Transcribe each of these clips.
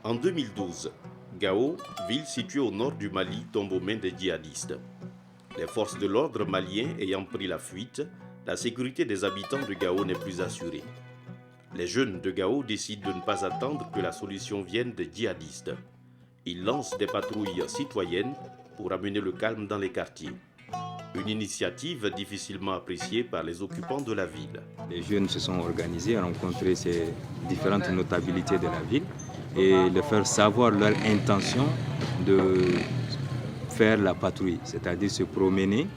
En 2012, Gao, ville située au nord du Mali, tombe aux mains des djihadistes. Les forces de l'ordre maliens ayant pris la fuite, la sécurité des habitants de Gao n'est plus assurée. Les jeunes de Gao décident de ne pas attendre que la solution vienne des djihadistes. Ils lancent des patrouilles citoyennes pour amener le calme dans les quartiers. Une initiative difficilement appréciée par les occupants de la ville. Les jeunes se sont organisés, ont rencontré ces différentes notabilités de la ville et de faire savoir leur intention de faire la patrouille, c'est-à-dire se promener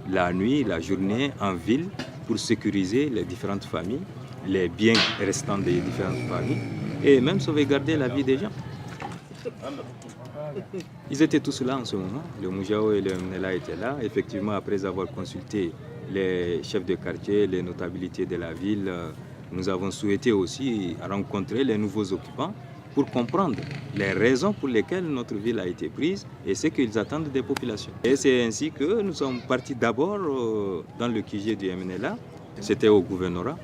la nuit, la journée en ville pour sécuriser les différentes familles, les biens restants des différentes familles et même sauvegarder la vie des gens. Ils étaient tous là en ce moment. Le Moujao et le Mnela étaient là. Effectivement, après avoir consulté les chefs de quartier, les notabilités de la ville, nous avons souhaité aussi rencontrer les nouveaux occupants pour comprendre les raisons pour lesquelles notre ville a été prise et ce qu'ils attendent des populations. Et c'est ainsi que nous sommes partis d'abord dans le QG du MNLA. C'était au gouvernorat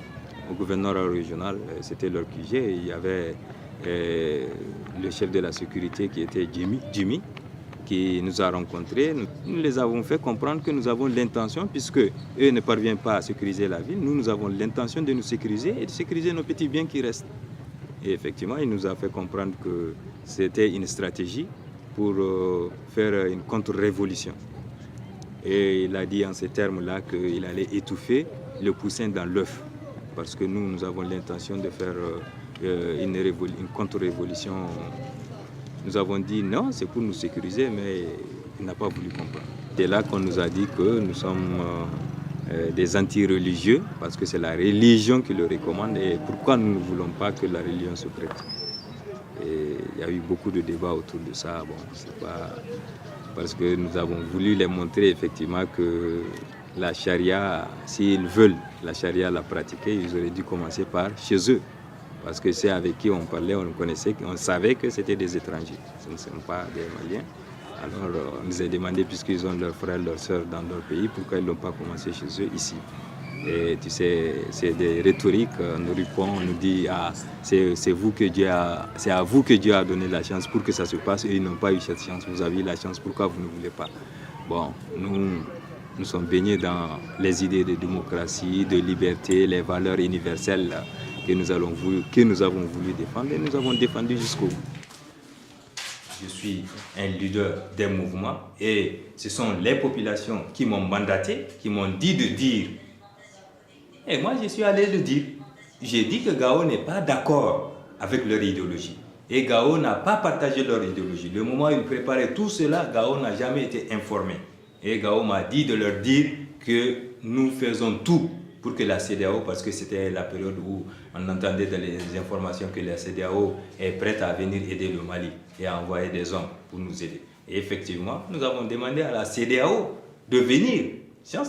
régional, c'était leur QG. Il y avait le chef de la sécurité qui était Jimmy, qui nous a rencontrés. Nous les avons fait comprendre que nous avons l'intention, puisque eux ne parviennent pas à sécuriser la ville, nous avons l'intention de nous sécuriser et de sécuriser nos petits biens qui restent. Et effectivement, il nous a fait comprendre que c'était une stratégie pour faire une contre-révolution. Et il a dit en ces termes-là qu'il allait étouffer le poussin dans l'œuf, parce que nous avons l'intention de faire une contre-révolution. Nous avons dit non, c'est pour nous sécuriser, mais il n'a pas voulu comprendre. C'est là qu'on nous a dit que nous sommes des anti-religieux, parce que c'est la religion qui le recommande, et pourquoi nous ne voulons pas que la religion se prête. Et il y a eu beaucoup de débats autour de ça. Bon, c'est pas parce que nous avons voulu les montrer effectivement que la charia, s'ils veulent la charia la pratiquer, ils auraient dû commencer par chez eux. Parce que c'est avec qui on parlait, on connaissait, on savait que c'était des étrangers. Ce ne sont pas des Maliens. Alors on nous a demandé, puisqu'ils ont leurs frères, leurs sœurs dans leur pays, pourquoi ils n'ont pas commencé chez eux ici. Et tu sais, c'est des rhétoriques, on nous répond, on nous dit, ah, c'est à vous que Dieu a donné la chance pour que ça se passe, et ils n'ont pas eu cette chance. Vous avez eu la chance, pourquoi vous ne voulez pas? Bon, nous sommes baignés dans les idées de démocratie, de liberté, les valeurs universelles que nous avons voulu défendre, et nous avons défendu jusqu'au bout. Je suis un leader des mouvements et ce sont les populations qui m'ont mandaté, qui m'ont dit de dire. Et moi, je suis allé le dire. J'ai dit que Gao n'est pas d'accord avec leur idéologie. Et Gao n'a pas partagé leur idéologie. Le moment où ils préparaient tout cela, Gao n'a jamais été informé. Et Gao m'a dit de leur dire que nous faisons tout pour que la CEDEAO, parce que c'était la période où on entendait dans les informations que la CEDEAO est prête à venir aider le Mali et à envoyer des hommes pour nous aider. Et effectivement, nous avons demandé à la CEDEAO de venir,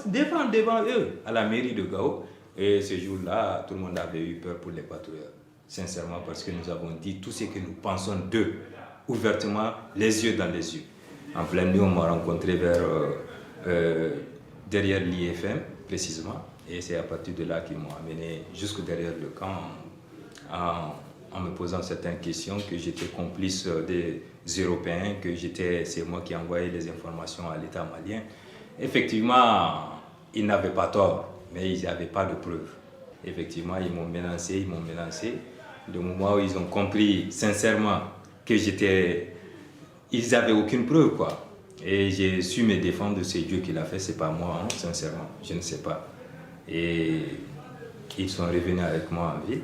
défendre devant eux, à la mairie de Gao. Et ce jour-là, tout le monde avait eu peur pour les patrouilleurs. Sincèrement, parce que nous avons dit tout ce que nous pensons d'eux, ouvertement, les yeux dans les yeux. En pleine nuit, on m'a rencontré derrière l'IFM, précisément. Et c'est à partir de là qu'ils m'ont amené jusque derrière le camp en me posant certaines questions, que j'étais complice des Européens, que c'est moi qui envoyais les informations à l'État malien. Effectivement, ils n'avaient pas tort, mais ils n'avaient pas de preuves. Effectivement, ils m'ont menacé. Le moment où ils ont compris sincèrement que ils n'avaient aucune preuve, quoi. Et j'ai su me défendre de ce Dieu qui l'a fait, c'est pas moi, hein, sincèrement, je ne sais pas. Et ils sont revenus avec moi en ville,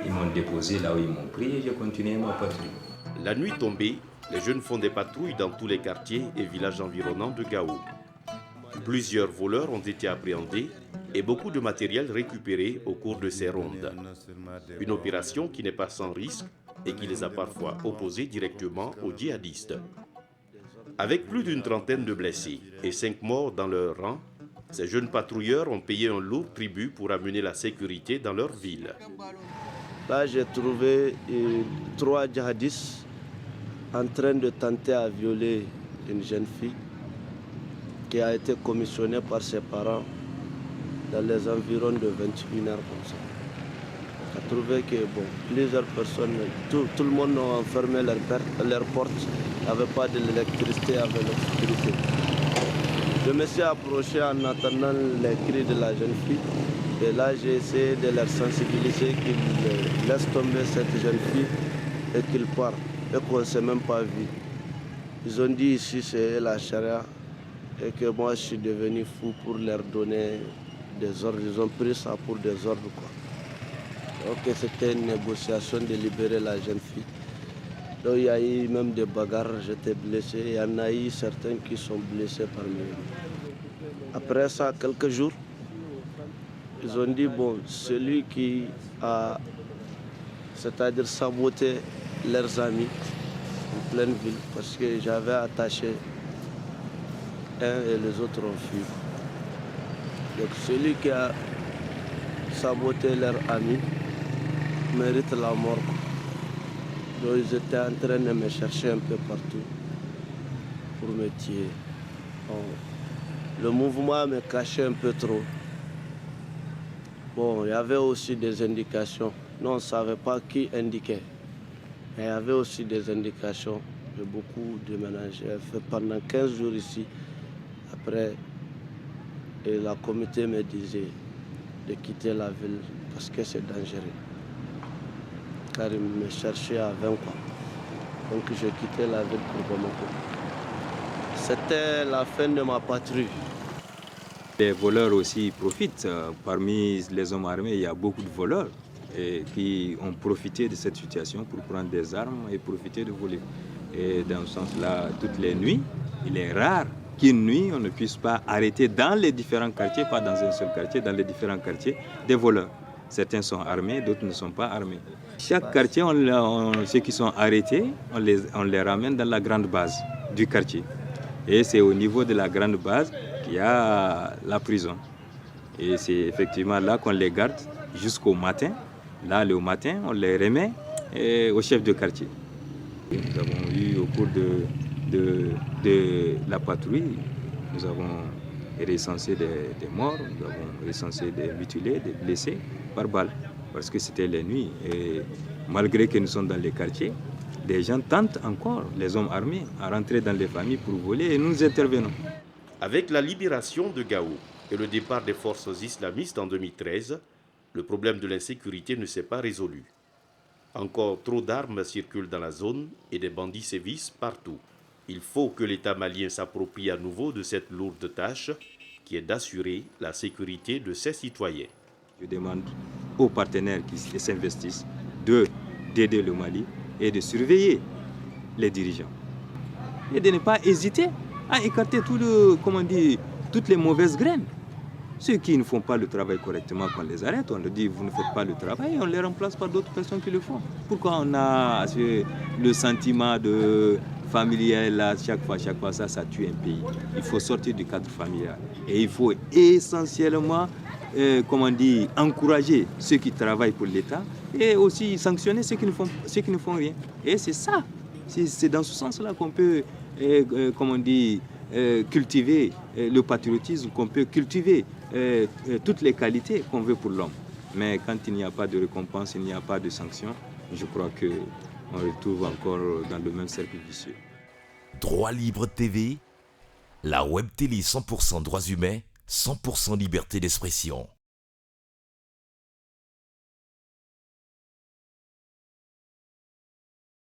ils m'ont déposé là où ils m'ont pris et j'ai continué ma patrouille. La nuit tombée, les jeunes font des patrouilles dans tous les quartiers et villages environnants de Gao. Plusieurs voleurs ont été appréhendés et beaucoup de matériel récupéré au cours de ces rondes. Une opération qui n'est pas sans risque et qui les a parfois opposés directement aux djihadistes. Avec plus d'une trentaine de blessés et 5 morts dans leur rang, ces jeunes patrouilleurs ont payé un lourd tribut pour amener la sécurité dans leur ville. Là, j'ai trouvé 3 djihadistes en train de tenter à violer une jeune fille qui a été commissionnée par ses parents dans les environs de 21h comme ça. a trouvé que plusieurs personnes, tout le monde a fermé leurs portes, il n'y avait pas d'électricité avec l'obscurité. Je me suis approché en attendant les cris de la jeune fille. Et là, j'ai essayé de leur sensibiliser qu'ils laissent tomber cette jeune fille et qu'ils partent. Et qu'on ne s'est même pas vu. Ils ont dit ici c'est la charia et que moi je suis devenu fou pour leur donner des ordres. Ils ont pris ça pour des ordres, quoi. Donc c'était une négociation de libérer la jeune fille. Donc il y a eu même des bagarres, j'étais blessé. Il y en a eu certains qui sont blessés parmi eux. Après ça, quelques jours, ils ont dit, celui qui a, c'est-à-dire saboté leurs amis en pleine ville, parce que j'avais attaché un et les autres ont fui. Donc celui qui a saboté leurs amis mérite la mort. Donc ils étaient en train de me chercher un peu partout pour me tuer. Le mouvement me cachait un peu trop. Il y avait aussi des indications. Nous, on ne savait pas qui indiquait. Mais il y avait aussi des indications. J'ai beaucoup déménagé. J'ai fait pendant 15 jours ici. Après, la communauté me disait de quitter la ville parce que c'est dangereux. Car ils me cherchaient à 20 quoi. Donc j'ai quitté la ville pour Bamako. C'était la fin de ma patrouille. Les voleurs aussi profitent. Parmi les hommes armés, il y a beaucoup de voleurs qui ont profité de cette situation pour prendre des armes et profiter de voler. Et dans ce sens-là, toutes les nuits, il est rare qu'une nuit, on ne puisse pas arrêter dans les différents quartiers, pas dans un seul quartier, dans les différents quartiers, des voleurs. Certains sont armés, d'autres ne sont pas armés. Chaque quartier, ceux qui sont arrêtés, on les ramène dans la grande base du quartier. Et c'est au niveau de la grande base qu'il y a la prison. Et c'est effectivement là qu'on les garde jusqu'au matin. Là, le matin, on les remet au chef de quartier. Nous avons eu au cours de la patrouille, nous avons recensé des morts, nous avons recensé des mutilés, des blessés par balle. Parce que c'était la nuit. Et malgré que nous sommes dans les quartiers, des gens tentent encore, les hommes armés, à rentrer dans les familles pour voler et nous intervenons. Avec la libération de Gao et le départ des forces islamistes en 2013, le problème de l'insécurité ne s'est pas résolu. Encore trop d'armes circulent dans la zone et des bandits sévissent partout. Il faut que l'État malien s'approprie à nouveau de cette lourde tâche qui est d'assurer la sécurité de ses citoyens. Je demande aux partenaires qui s'investissent d'aider le Mali et de surveiller les dirigeants. Et de ne pas hésiter à écarter toutes les mauvaises graines. Ceux qui ne font pas le travail correctement, qu'on les arrête, on leur dit vous ne faites pas le travail et on les remplace par d'autres personnes qui le font. Pourquoi on a le sentiment de familial là, chaque fois ça tue un pays. Il faut sortir du cadre familial et il faut essentiellement encourager ceux qui travaillent pour l'État et aussi sanctionner ceux qui ne font rien. Et c'est ça, c'est dans ce sens-là qu'on peut cultiver le patriotisme, qu'on peut cultiver toutes les qualités qu'on veut pour l'homme. Mais quand il n'y a pas de récompense, il n'y a pas de sanction, je crois qu'on retrouve encore dans le même cercle vicieux. Droit Libre TV, la web télé 100% droits humains, 100% liberté d'expression.